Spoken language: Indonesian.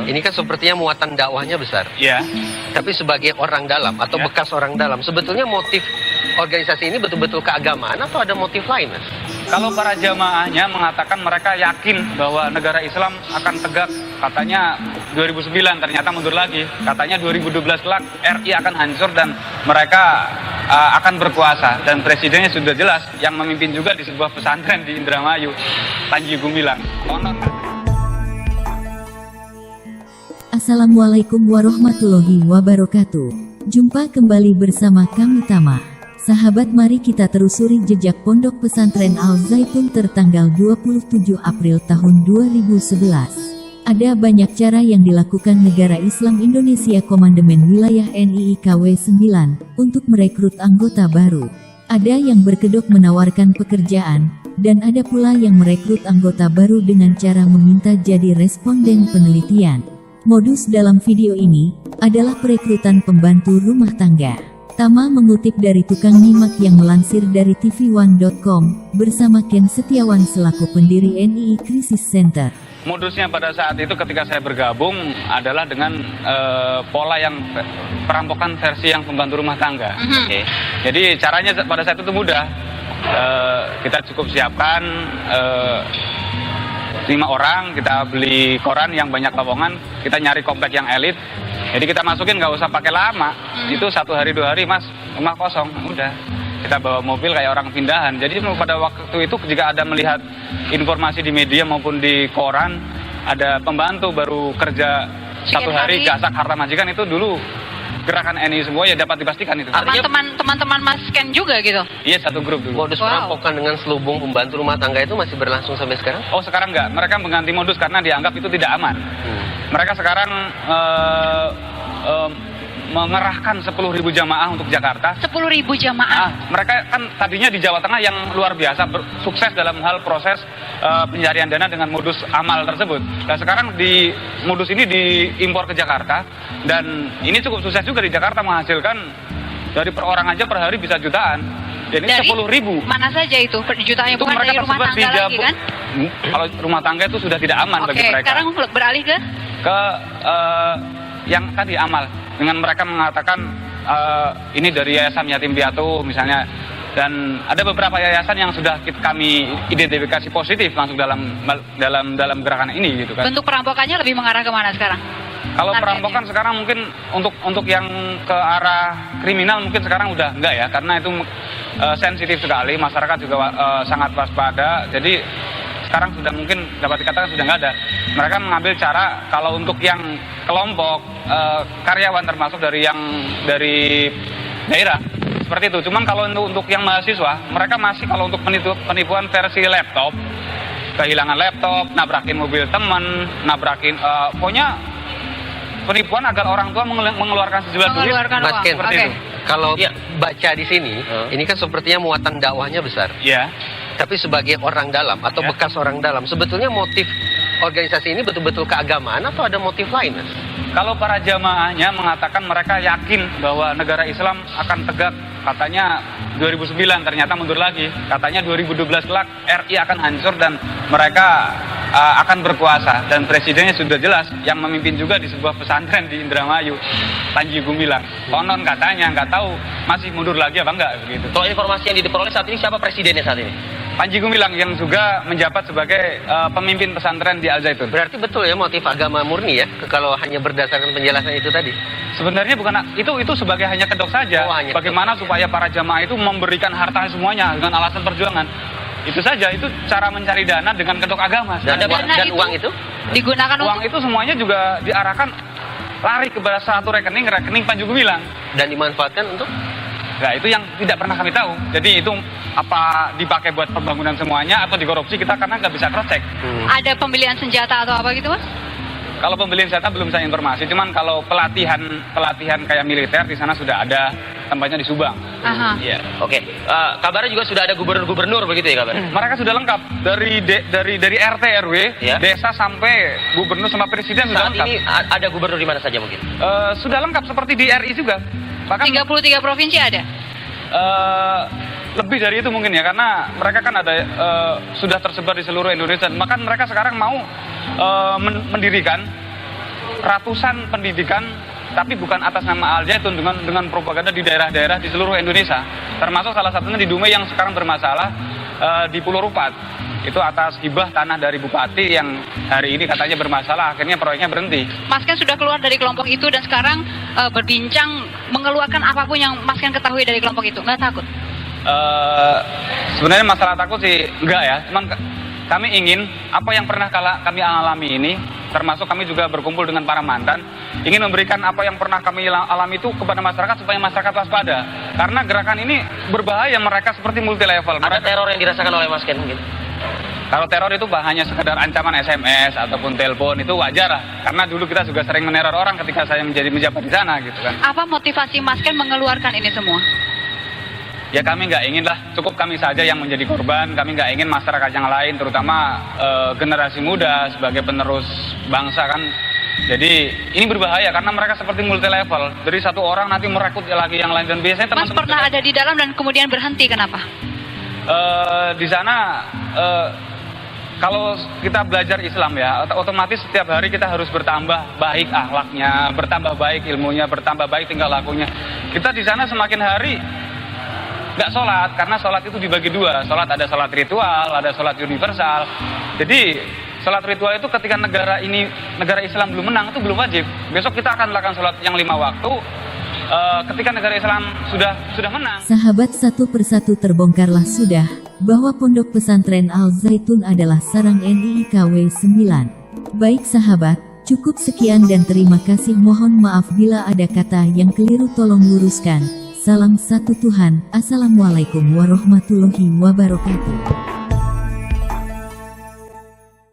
Ini kan sepertinya muatan dakwahnya besar. Ya. Tapi sebagai orang dalam atau bekas orang dalam, sebetulnya motif organisasi ini betul-betul keagamaan atau ada motif lain, Mas? Kalau para jamaahnya mengatakan mereka yakin bahwa negara Islam akan tegak, katanya 2009 ternyata mundur lagi, katanya 2012 kelak RI akan hancur dan mereka akan berkuasa, dan presidennya sudah jelas yang memimpin juga di sebuah pesantren di Indramayu, Panji Gumilang. Assalamualaikum warahmatullahi wabarakatuh. Jumpa kembali bersama kami Tama. Sahabat, mari kita telusuri jejak Pondok Pesantren Al Zaitun tertanggal 27 April tahun 2011. Ada banyak cara yang dilakukan Negara Islam Indonesia Komandemen Wilayah NIIKW 9 untuk merekrut anggota baru. Ada yang berkedok menawarkan pekerjaan, dan ada pula yang merekrut anggota baru dengan cara meminta jadi responden penelitian. Modus dalam video ini adalah perekrutan pembantu rumah tangga. Tama mengutip dari tukang nyimak yang melansir dari tv1.com bersama Ken Setiawan selaku pendiri NII Crisis Center. Modusnya pada saat itu ketika saya bergabung adalah dengan pola yang perampokan versi yang pembantu rumah tangga. Okay. Jadi caranya pada saat itu mudah. Kita cukup siapkan 5 orang, kita beli koran yang banyak lowongan, kita nyari komplek yang elit. Jadi kita masukin, nggak usah pakai lama. Itu 1 hari 2 hari, Mas, rumah kosong, udah. Kita bawa mobil kayak orang pindahan. Jadi pada waktu itu jika ada melihat informasi di media maupun di koran, ada pembantu baru kerja 1 hari gasak harta majikan, itu dulu gerakan NI semua ya dapat dipastikan itu. Teman-teman Mas Ken juga gitu? Iya, satu grup dulu. Modus perampokan dengan selubung pembantu rumah tangga itu masih berlangsung sampai sekarang? Oh, sekarang enggak. Mereka mengganti modus karena dianggap itu tidak aman. Mereka sekarang mengerahkan 10.000 jamaah untuk Jakarta. 10.000 jamaah? Mereka kan tadinya di Jawa Tengah yang luar biasa sukses dalam hal proses pencarian dana dengan modus amal tersebut. Nah, sekarang di modus ini diimpor ke Jakarta, dan ini cukup sukses juga di Jakarta, menghasilkan dari per orang aja per hari bisa jutaan. Jadi 10.000. Mana saja itu jutaannya, itu bukan dari rumah tangga lagi kan? Kalau rumah tangga itu sudah tidak aman bagi mereka. Sekarang beralih ke yang tadi amal, dengan mereka mengatakan ini dari Yayasan Yatim Piatu misalnya, dan ada beberapa yayasan yang sudah kami identifikasi positif langsung dalam gerakan ini gitu kan. Bentuk perampokannya lebih mengarah kemana sekarang? Kalau perampokan sekarang mungkin untuk yang ke arah kriminal mungkin sekarang udah enggak ya, karena itu sensitif sekali, masyarakat juga sangat waspada. Jadi sekarang sudah mungkin dapat dikatakan sudah nggak ada. Mereka mengambil cara kalau untuk yang kelompok karyawan termasuk dari daerah seperti itu. Cuman kalau untuk yang mahasiswa, mereka masih kalau untuk penipuan versi laptop, kehilangan laptop, nabrakin mobil teman, pokoknya penipuan agar orang tua mengeluarkan sejumlah duit. Mas Ken, seperti itu. Kalau baca di sini, ini kan sepertinya muatan dakwahnya besar. Iya. Tapi sebagai orang dalam atau bekas orang dalam, sebetulnya motif organisasi ini betul-betul keagamaan atau ada motif lain, Mas? Kalau para jamaahnya mengatakan mereka yakin bahwa negara Islam akan tegak, katanya 2009 ternyata mundur lagi, katanya 2012 kelak RI akan hancur dan mereka akan berkuasa, dan presidennya sudah jelas yang memimpin juga di sebuah pesantren di Indramayu, Panji Gumilang. Konon katanya, nggak tahu masih mundur lagi apa enggak begitu. Kalau informasi yang diperoleh saat ini, siapa presidennya saat ini? Panji Gumilang yang juga menjabat sebagai pemimpin pesantren di Al Zaitun. Berarti betul ya motif agama murni ya, kalau hanya berdasarkan penjelasan itu tadi? Sebenarnya bukan itu sebagai hanya kedok saja. Bagaimana supaya para jamaah itu memberikan harta semuanya dengan alasan perjuangan. Itu saja, itu cara mencari dana dengan kedok agama. Dan uang itu digunakan uang itu semuanya juga diarahkan lari ke satu rekening Panji Gumilang dan dimanfaatkan untuk? Nah, itu yang tidak pernah kami tahu. Jadi itu apa dipakai buat pembangunan semuanya atau dikorupsi, kita karena nggak bisa cross check. Ada pembelian senjata atau apa gitu, Mas? Kalau pembelian senjata belum saya informasi, cuman kalau pelatihan kayak militer di sana sudah ada, tempatnya di Subang. Iya. Oke. Kabarnya juga sudah ada gubernur begitu ya kabarnya? Mereka sudah lengkap dari RT RW, desa sampai gubernur sama presiden sudah lengkap. Saat ini ada gubernur di mana saja mungkin? Sudah lengkap seperti di RI juga. Bahkan 33 provinsi ada? Lebih dari itu mungkin ya, karena mereka kan ada sudah tersebar di seluruh Indonesia. Maka mereka sekarang mau mendirikan ratusan pendidikan, tapi bukan atas nama Al Zaitun, dengan propaganda di daerah-daerah di seluruh Indonesia. Termasuk salah satunya di Dumai yang sekarang bermasalah di Pulau Rupat. Itu atas hibah tanah dari bupati yang hari ini katanya bermasalah, akhirnya proyeknya berhenti. Mas Ken sudah keluar dari kelompok itu dan sekarang berbincang mengeluarkan apapun yang Mas Ken ketahui dari kelompok itu. Nggak takut? Sebenarnya masalah takut sih enggak ya, cuman kami ingin apa yang pernah kami alami ini, termasuk kami juga berkumpul dengan para mantan, ingin memberikan apa yang pernah kami alami itu kepada masyarakat supaya masyarakat waspada. Karena gerakan ini berbahaya, mereka seperti multi level. Ada teror yang dirasakan oleh Mas Ken mungkin? Kalau teror itu hanya sekedar ancaman SMS ataupun telepon, itu wajar lah. Karena dulu kita juga sering meneror orang ketika saya menjadi menjabat di sana gitu kan. Apa motivasi Mas Ken mengeluarkan ini semua? Ya kami nggak ingin lah, cukup kami saja yang menjadi korban. Kami nggak ingin masyarakat yang lain, terutama generasi muda sebagai penerus bangsa kan. Jadi ini berbahaya karena mereka seperti multi level. Dari satu orang nanti merekrut lagi yang lain, dan biasanya Mas teman-teman pernah ada di dalam dan kemudian berhenti, kenapa? di sana kalau kita belajar Islam ya, otomatis setiap hari kita harus bertambah baik akhlaknya, bertambah baik ilmunya, bertambah baik tingkah lakunya. Kita di sana semakin hari nggak sholat, karena sholat itu dibagi dua. Sholat ada sholat ritual, ada sholat universal. Jadi sholat ritual itu ketika negara Islam belum menang itu belum wajib. Besok kita akan melakukan sholat yang 5 waktu. Ketika negara Islam sudah menang. Sahabat, satu persatu terbongkarlah sudah bahwa Pondok Pesantren Al Zaitun adalah sarang NII-KW 9. Baik sahabat, cukup sekian dan terima kasih. Mohon maaf bila ada kata yang keliru, tolong luruskan. Salam satu Tuhan. Assalamualaikum warahmatullahi wabarakatuh.